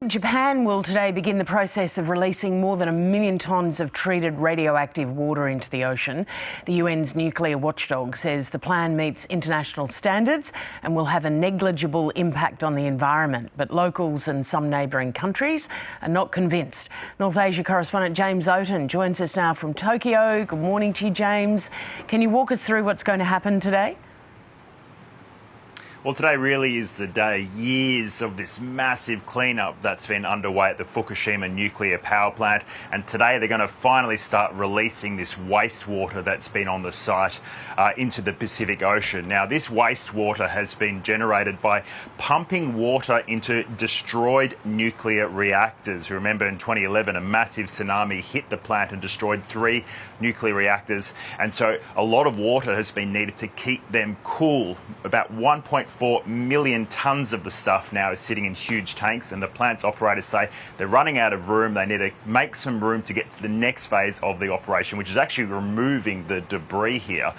Japan will today begin the process of releasing more than 1 million tonnes of treated radioactive water into the ocean. The UN's nuclear watchdog says the plan meets international standards and will have a negligible impact on the environment. But locals and some neighbouring countries are not convinced. North Asia correspondent James Oaten joins us now from Tokyo. Good morning to you, James. Can you walk us through what's going to happen today? Well, today really is the day. Years of this massive cleanup that's been underway at the Fukushima nuclear power plant, and today they're going to finally start releasing this wastewater that's been on the site into the Pacific Ocean. Now, this wastewater has been generated by pumping water into destroyed nuclear reactors. Remember, in 2011, a massive tsunami hit the plant and destroyed 3 nuclear reactors, and so a lot of water has been needed to keep them cool. About 1.4 million tonnes of the stuff now is sitting in huge tanks, and the plant's operators say they're running out of room. They need to make some room to get to the next phase of the operation, which is actually removing the debris here.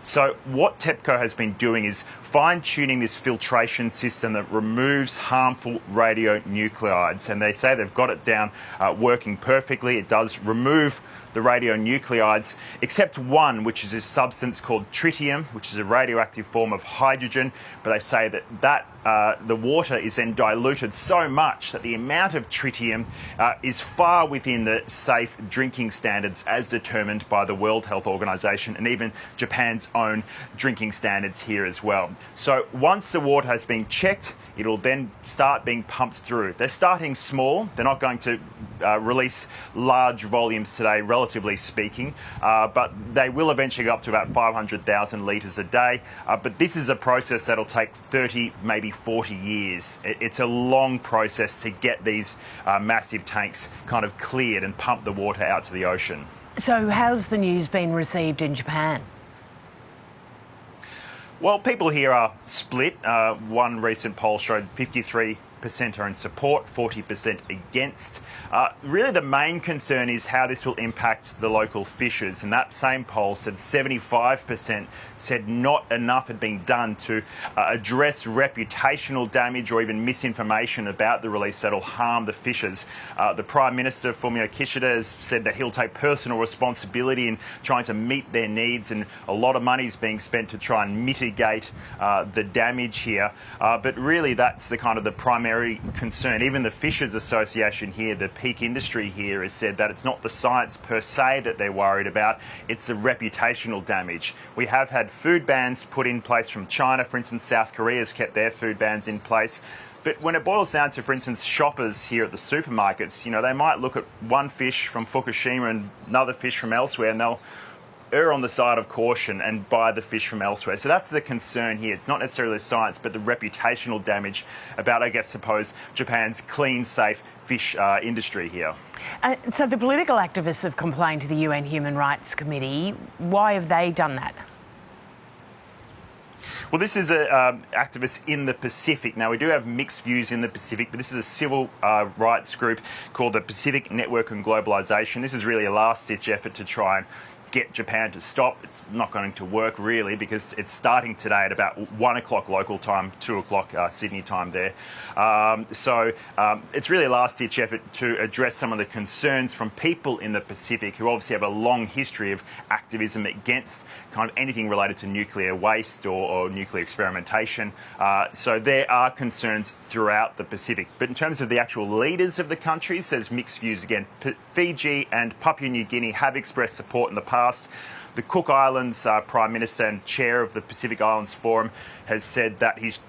So what TEPCO has been doing is fine-tuning this filtration system that removes harmful radionuclides, and they say they've got it down working perfectly. It does remove the radionuclides, except one, which is this substance called tritium, which is a radioactive form of hydrogen. But they say that the water is then diluted so much that the amount of tritium is far within the safe drinking standards as determined by the World Health Organization and even Japan's own drinking standards here as well. So once the water has been checked, it'll then start being pumped through. They're starting small. They're not going to release large volumes today, relatively speaking, but they will eventually go up to about 500,000 litres a day. But this is a process that'll take 30, maybe 40 years. It's a long process to get these massive tanks kind of cleared and pump the water out to the ocean. So how's the news been received in Japan? Well, people here are split. One recent poll showed 53% are in support, 40% against. Really the main concern is how this will impact the local fishers, and that same poll said 75% said not enough had been done to address reputational damage or even misinformation about the release that'll harm the fishers. The Prime Minister, Fumio Kishida, has said that he'll take personal responsibility in trying to meet their needs, and a lot of money is being spent to try and mitigate the damage here. But really that's the kind of the primary concern. Even the Fishers Association here, the peak industry here, has said that it's not the science per se that they're worried about, it's the reputational damage. We have had food bans put in place from China. For instance, South Korea has kept their food bans in place. But when it boils down to, for instance, shoppers here at the supermarkets, you know, they might look at one fish from Fukushima and another fish from elsewhere, and they'll err on the side of caution and buy the fish from elsewhere. So that's the concern here. It's not necessarily the science, but the reputational damage about, I guess, suppose, Japan's clean, safe fish industry here. So the political activists have complained to the UN Human Rights Committee. Why have they done that? Well, this is an activist in the Pacific. Now, we do have mixed views in the Pacific, but this is a civil rights group called the Pacific Network on Globalisation. This is really a last-ditch effort to try and get Japan to stop. It's not going to work really, because it's starting today at about 1 o'clock local time, 2 o'clock Sydney time there. So it's really a last-ditch effort to address some of the concerns from people in the Pacific who obviously have a long history of activism against kind of anything related to nuclear waste or nuclear experimentation. So there are concerns throughout the Pacific. But in terms of the actual leaders of the countries, there's mixed views again. Fiji and Papua New Guinea have expressed support in the past. The Cook Islands Prime Minister and Chair of the Pacific Islands Forum has said that he's,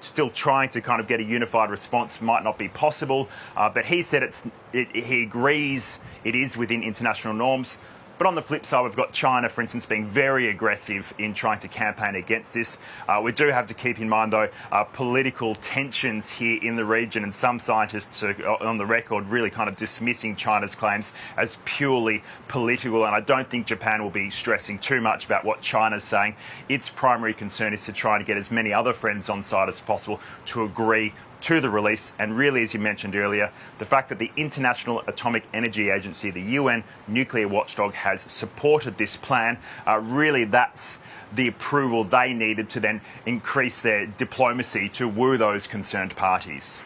still trying to kind of get a unified response. Might not be possible, but he said he agrees it is within international norms. But on the flip side, we've got China, for instance, being very aggressive in trying to campaign against this. We do have to keep in mind, though, political tensions here in the region, and some scientists are on the record really kind of dismissing China's claims as purely political. And I don't think Japan will be stressing too much about what China's saying. Its primary concern is to try to get as many other friends on side as possible to agree to the release. And really, as you mentioned earlier, the fact that the International Atomic Energy Agency, the UN nuclear watchdog, has supported this plan, really that's the approval they needed to then increase their diplomacy to woo those concerned parties.